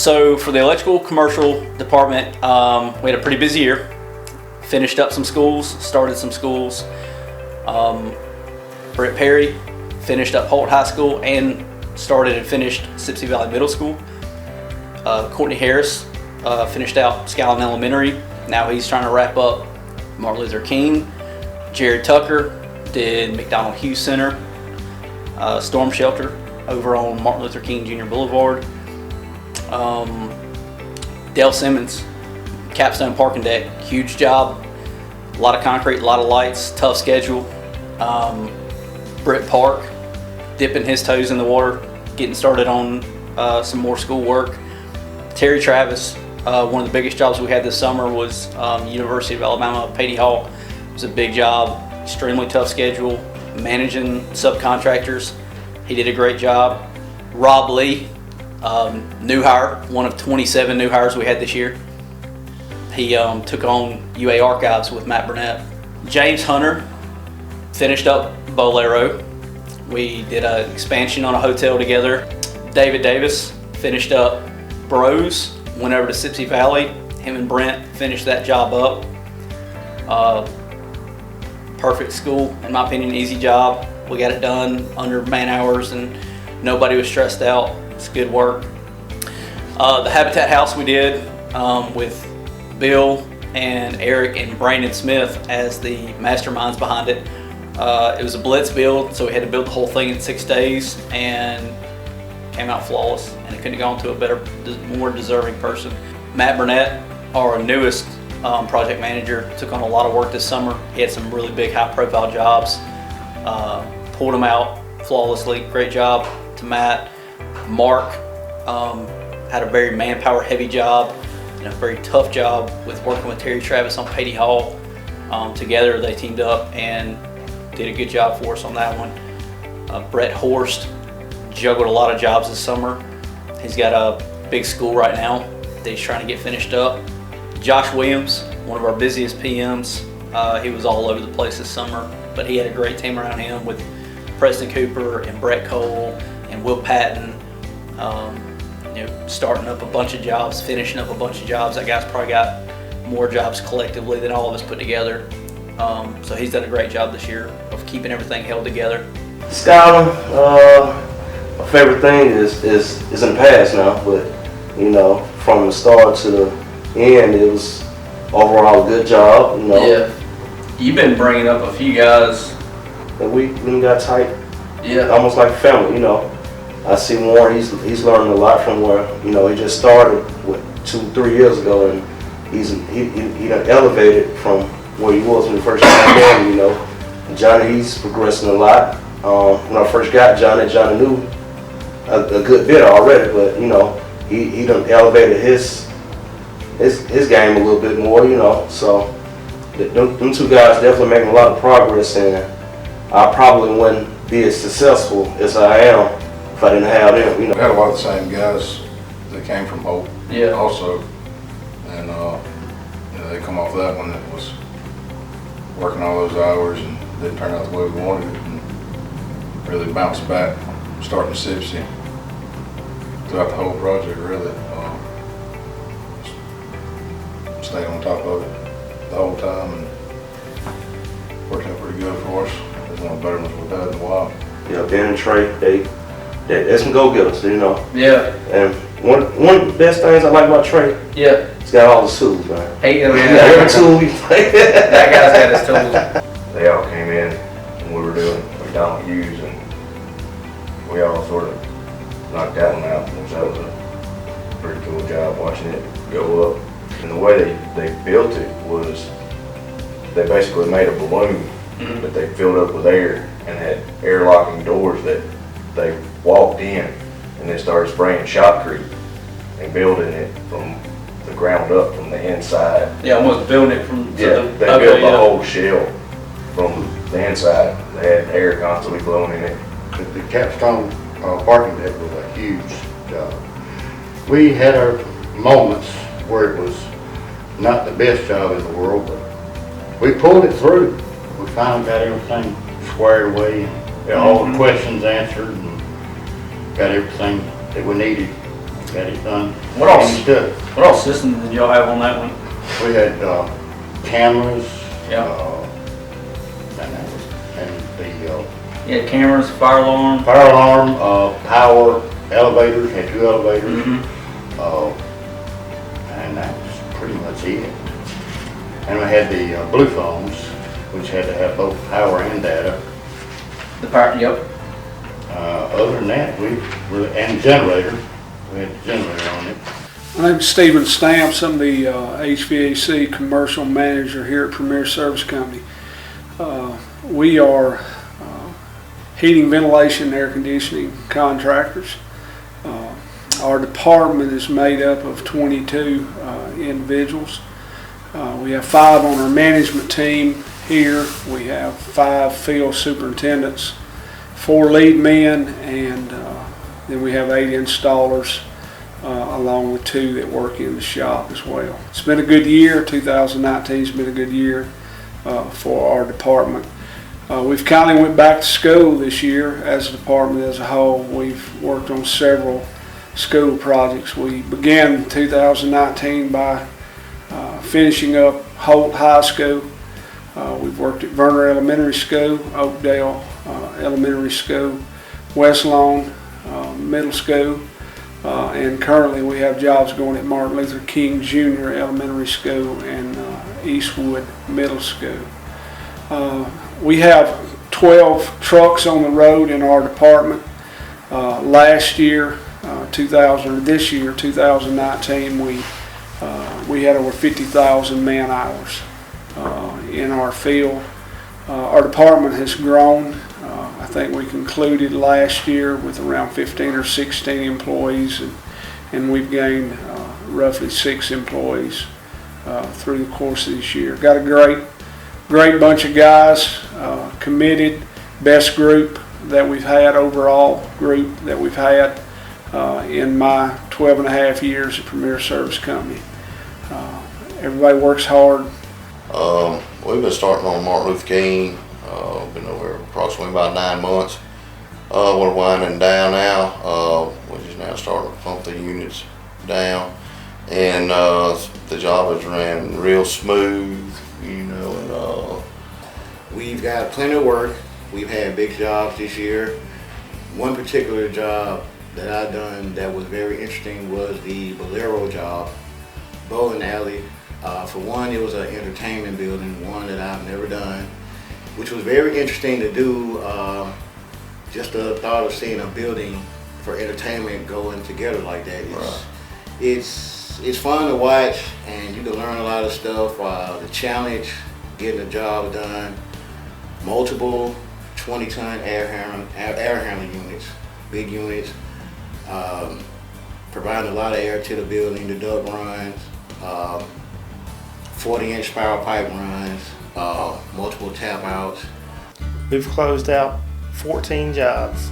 So for the electrical commercial department, we had a pretty busy year. Finished up some schools, started some schools. Brett Perry finished up Holt High School and started and finished Sipsey Valley Middle School. Courtney Harris finished out Skyline Elementary. Now he's trying to wrap up Martin Luther King. Jared Tucker did McDonald Hughes Center, Storm Shelter over on Martin Luther King Jr. Boulevard. Dale Simmons, Capstone Parking Deck, huge job. A lot of concrete, a lot of lights, tough schedule. Britt Park, dipping his toes in the water, getting started on some more school work. Terry Travis, one of the biggest jobs we had this summer was University of Alabama, Patey Hall. It was a big job, extremely tough schedule, managing subcontractors. He did a great job. Rob Lee, new hire, one of 27 new hires we had this year. He took on UA Archives with Matt Burnett. James Hunter finished up Bolero. We did an expansion on a hotel together. David Davis finished up Bros, went over to Sipsey Valley. Him and Brent finished that job up. Perfect school, in my opinion, easy job. We got it done under man hours and nobody was stressed out. It's good work. The Habitat House we did with Bill and Eric and Brandon Smith as the masterminds behind it. It was a blitz build, so we had to build the whole thing in 6 days and came out flawless, and it couldn't have gone to a better, more deserving person. Matt Burnett, our newest project manager, took on a lot of work this summer. He had some really big high profile jobs, pulled them out flawlessly. Great job to Matt. Mark had a very manpower heavy job and a very tough job with working with Terry Travis on Patey Hall. Together they teamed up and did a good job for us on that one. Brett Horst juggled a lot of jobs this summer. He's got a big school right now that he's trying to get finished up. Josh Williams, one of our busiest PMs, he was all over the place this summer, but he had a great team around him with Preston Cooper and Brett Cole and Will Patton, starting up a bunch of jobs, finishing up a bunch of jobs. That guy's probably got more jobs collectively than all of us put together. So he's done a great job this year of keeping everything held together. Scouting, my favorite thing is in the past now, but from the start to the end, it was overall a good job. Yeah, you've been bringing up a few guys, and we got tight. Yeah, almost like family. I see Warren. He's learning a lot from where he just started 2-3 years ago, and he done elevated from where he was when he first came in. Johnny, he's progressing a lot. When I first got Johnny knew a good bit already, but he done elevated his game a little bit more. So them two guys definitely making a lot of progress, and I probably wouldn't be as successful as I am if I didn't have them. We had a lot of the same guys that came from Hope. Yeah. Also, and they come off that one that was working all those hours and didn't turn out the way we wanted it, and really bounced back, starting Sipsey throughout the whole project. Really, stayed on top of it the whole time and worked out pretty good for us. It's one of the better ones we've had in a while. Yeah, Ben and Trey, they some go-getters, Yeah. And one of the best things I like about Trey, Yeah. he's got all the tools, man. Hey, Every tool he plays. That guy's got his tools. They all came in when we were doing McDonald Hughes, and we all sort of knocked that one out, which that was a pretty cool job watching it go up. And the way they built it was they basically made a balloon that they filled up with air and had air locking doors that they walked in, and they started spraying shotcrete and building it from the ground up from the inside. Yeah, almost building it from. They built the whole shell from the inside. They had air constantly blowing in it. The Capstone parking deck was a huge job. We had our moments where it was not the best job in the world, but we pulled it through. We finally got everything squared away, got all the questions answered, and got everything that we needed. got it done. What else? Finished up. What all systems did y'all have on that one? We had cameras. Yeah. And the You had cameras, fire alarm. fire alarm, power, elevators, had 2 elevators. And that was pretty much it. And we had the blue phones, which had to have both power and data. The fire, yep. Other than that, and generator, we had the generator on it. My name's Stephen Stamps. I'm the HVAC commercial manager here at Premier Service Company. We are heating, ventilation, and air conditioning contractors. Our department is made up of 22 individuals. We have 5 on our management team here. We have 5 field superintendents, 4 lead men, and then we have 8 installers, along with 2 that work in the shop as well. It's been a good year. 2019 has been a good year for our department. We've kind of went back to school this year as a department as a whole. We've worked on several school projects. We began 2019 by finishing up Holt High School. We've worked at Verner Elementary School, Oakdale Elementary School, West Lawn Middle School, and currently we have jobs going at Martin Luther King Jr. Elementary School and Eastwood Middle School. We have 12 trucks on the road in our department. Last year, this year, 2019, we had over 50,000 man hours in our field. Our department has grown. I think we concluded last year with around 15 or 16 employees, and we've gained roughly 6 employees through the course of this year. Got a great bunch of guys, committed, best group that we've had, overall group that we've had in my 12 and a half years at Premier Service Company. Everybody works hard. We've been starting on Martin Luther King, been over approximately about 9 months. We're winding down now. We're just now starting to pump the units down, and the job has ran real smooth, you know, and we've got plenty of work. We've had big jobs this year. One particular job that I done that was very interesting was the Bolero job, bowling alley. For one, it was an entertainment building, one that I've never done, which was very interesting to do. Just the thought of seeing a building for entertainment going together like that. It's fun to watch, and you can learn a lot of stuff. The challenge, getting the job done, multiple 20-ton air handling units, big units, providing a lot of air to the building, the duct runs, 40-inch spiral pipe runs, multiple tap outs. We've closed out 14 jobs.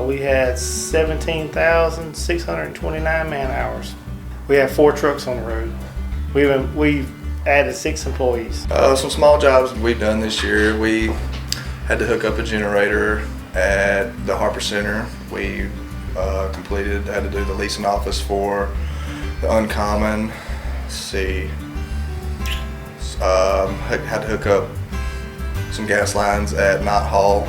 We had 17,629 man hours. We have 4 trucks on the road. We've added 6 employees. Some small jobs we've done this year. We had to hook up a generator at the Harper Center. We had to do the leasing office for the Uncommon. Let's see. Had to hook up some gas lines at Knott Hall,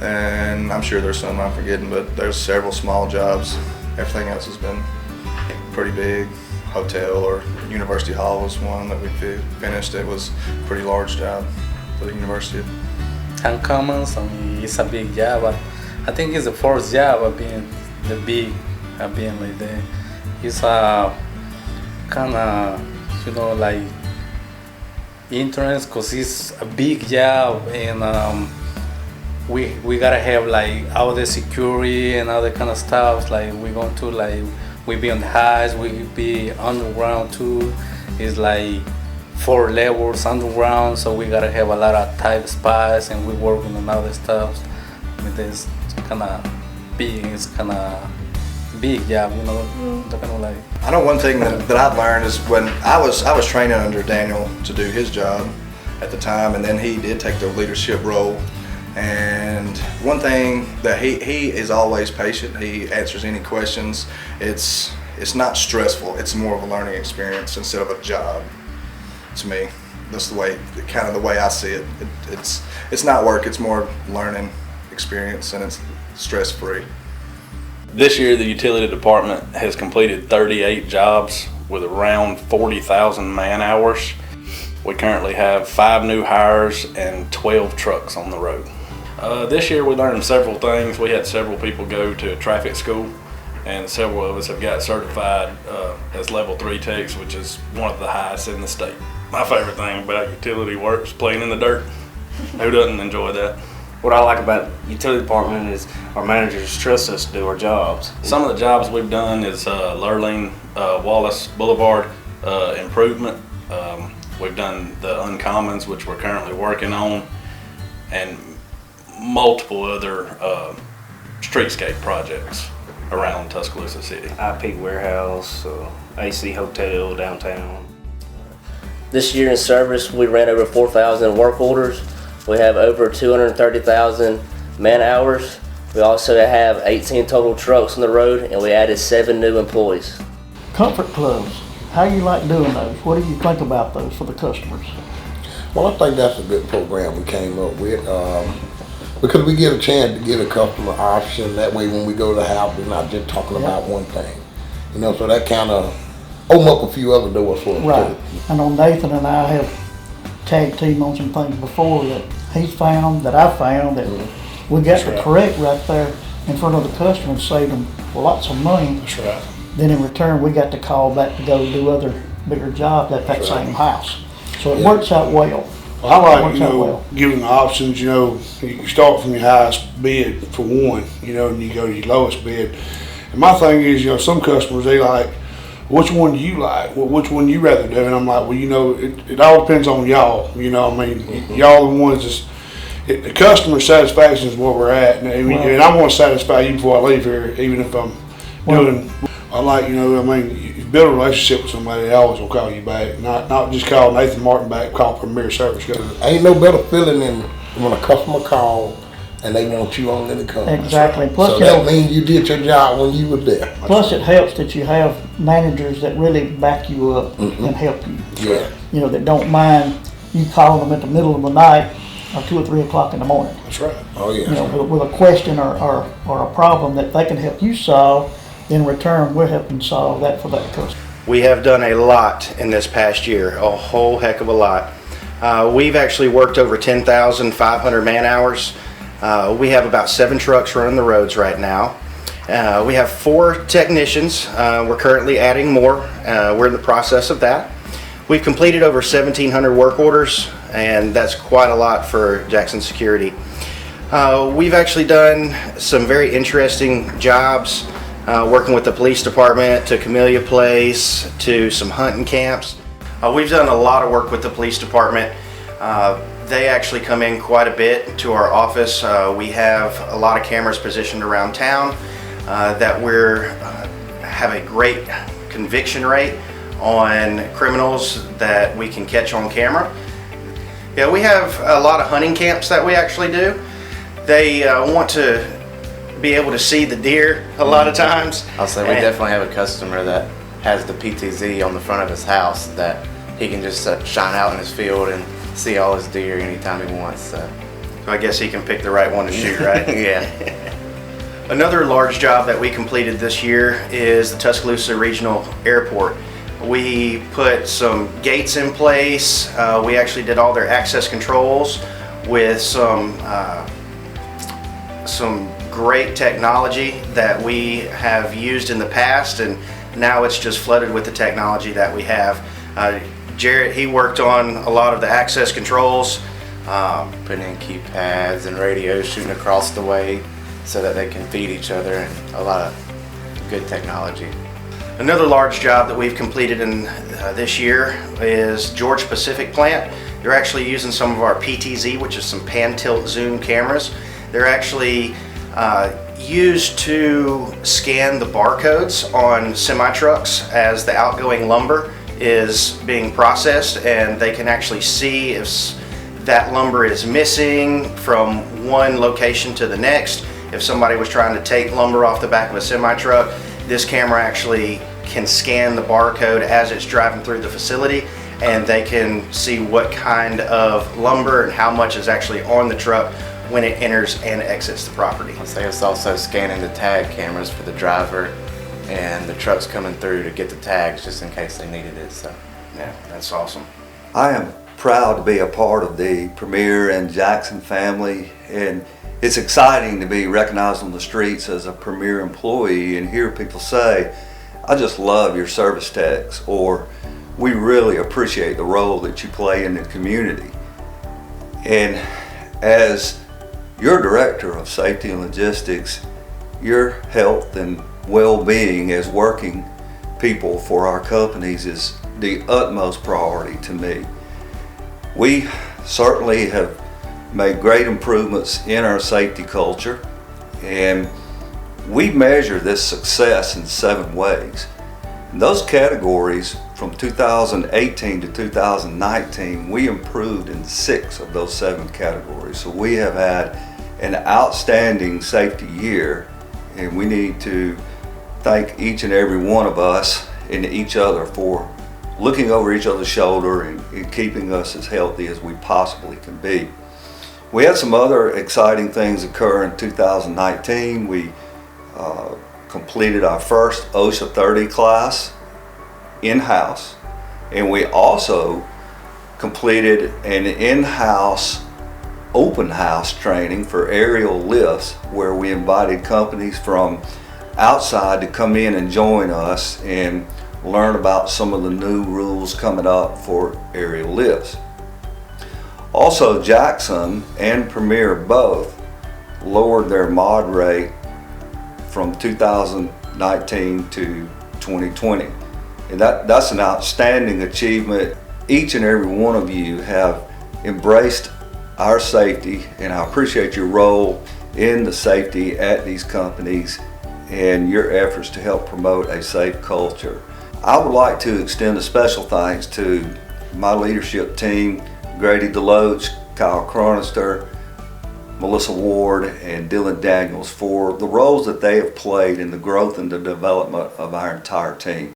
and I'm sure there's some I'm forgetting, but there's several small jobs. Everything else has been pretty big. Hotel or University Hall was one that we finished. It was a pretty large job for the university. Uncommon, it's a big job, but I think it's the first job of being like that. It's a kind of, like entrance, cause it's a big job, and we gotta have like all the security and all that kind of stuff. Like we're going to we be on the highs, we be underground too. It's like 4 levels underground, so we gotta have a lot of tight spots, and we're working on other stuff. I mean, it's kind of big. It's kind of big job, I know one thing that I've learned is when I was training under Daniel to do his job at the time, and then he did take the leadership role, And one thing that he is always patient. He answers any questions. It's not stressful. It's more of a learning experience instead of a job. To me, that's the way I see it. It's not work. It's more learning experience, and it's stress free. This year, the utility department has completed 38 jobs with around 40,000 man hours. We currently have 5 new hires and 12 trucks on the road. This year we learned several things. We had several people go to traffic school, and several of us have got certified as level 3 techs, which is one of the highest in the state. My favorite thing about utility work is playing in the dirt. Who doesn't enjoy that? What I like about utility department is our managers trust us to do our jobs. Some of the jobs we've done is Lurleen, Wallace Boulevard improvement. We've done the uncommons, which we're currently working on, and multiple other streetscape projects around Tuscaloosa City. IP warehouse, AC hotel downtown. This year in service, we ran over 4,000 work orders. We have over 230,000 man hours. We also have 18 total trucks on the road, and we added 7 new employees. Comfort clubs, how you like doing those? What do you think about those for the customers? Well, I think that's a good program we came up with because we get a chance to give a customer option. That way when we go to the house, we're not just talking about one thing. You know, so that kind of open up a few other doors for us Right. too. I know Nathan and I have tag team on some things before that he's found, that I found, that we got to correct right there in front of the customer and save them lots of money. That's right. Then in return, we got to call back to go do other bigger jobs at that same house. So it works out well. Well, I like, Works out well. giving the options, you start from your highest bid for one, and you go to your lowest bid. And my thing is, some customers, they like, which one do you like? Well, which one you rather do? And I'm like, well, it all depends on y'all. Y'all the ones the customer satisfaction is where we're at. And I want to satisfy you before I leave here, even if I'm doing, I like, you build a relationship with somebody, they always will call you back. Not just call Nathan Martin back, call Premier Service. Ain't no better feeling than when a customer calls and they want you on the company. Exactly. Plus, so that means you did your job when you were there. Plus, it helps that you have managers that really back you up and help you. Yeah. That don't mind you calling them at the middle of the night or 2 or 3 o'clock in the morning. That's right. Oh yeah. With a question or a problem that they can help you solve. In return, we're helping solve that for that customer. We have done a lot in this past year, a whole heck of a lot. We've actually worked over 10,500 man hours. We have about 7 trucks running the roads right now. We have 4 technicians. We're currently adding more. We're in the process of that. We've completed over 1,700 work orders, and that's quite a lot for Jackson Security. We've actually done some very interesting jobs, working with the police department, to Camellia Place, to some hunting camps. We've done a lot of work with the police department. They actually come in quite a bit to our office. We have a lot of cameras positioned around town that have a great conviction rate on criminals that we can catch on camera. Yeah, we have a lot of hunting camps that we actually do. They want to be able to see the deer a lot of times. I'll say we definitely have a customer that has the PTZ on the front of his house that he can just shine out in his field and see all his deer anytime he wants. So I guess he can pick the right one to shoot, right? Yeah. Another large job that we completed this year is the Tuscaloosa Regional Airport. We put some gates in place. We actually did all their access controls with some great technology that we have used in the past, and now it's just flooded with the technology that we have. Jarrett, he worked on a lot of the access controls. Putting in keypads and radios shooting across the way so that they can feed each other, and a lot of good technology. Another large job that we've completed in this year is Georgia Pacific plant. They're actually using some of our PTZ, which is some pan tilt zoom cameras. They're actually used to scan the barcodes on semi-trucks as the outgoing lumber is being processed, and they can actually see if that lumber is missing from one location to the next. If somebody was trying to take lumber off the back of a semi-truck, this camera actually can scan the barcode as it's driving through the facility, and they can see what kind of lumber and how much is actually on the truck when it enters and exits the property. It's also scanning the tag cameras for the driver and the trucks coming through to get the tags just in case they needed it. So yeah, that's awesome. I am proud to be a part of the Premier and Jackson family, and it's exciting to be recognized on the streets as a Premier employee and hear people say, I just love your service techs, or we really appreciate the role that you play in the community. And as your Director of Safety and Logistics, your health and well-being as working people for our companies is the utmost priority to me. We certainly have made great improvements in our safety culture, and we measure this success in 7 ways. In those categories, from 2018 to 2019, we improved in 6 of those 7 categories. So we have had an outstanding safety year, and we need to thank each and every one of us and each other for looking over each other's shoulder and keeping us as healthy as we possibly can be. We had some other exciting things occur in 2019. We completed our first OSHA 30 class in-house, and we also completed an in-house open house training for aerial lifts, where we invited companies from outside to come in and join us and learn about some of the new rules coming up for aerial lifts. Also, Jackson and Premier both lowered their mod rate from 2019 to 2020. And that's an outstanding achievement. Each and every one of you have embraced our safety, and I appreciate your role in the safety at these companies and your efforts to help promote a safe culture. I would like to extend a special thanks to my leadership team, Grady Deloach, Kyle Chronister, Melissa Ward, and Dylan Daniels, for the roles that they have played in the growth and the development of our entire team.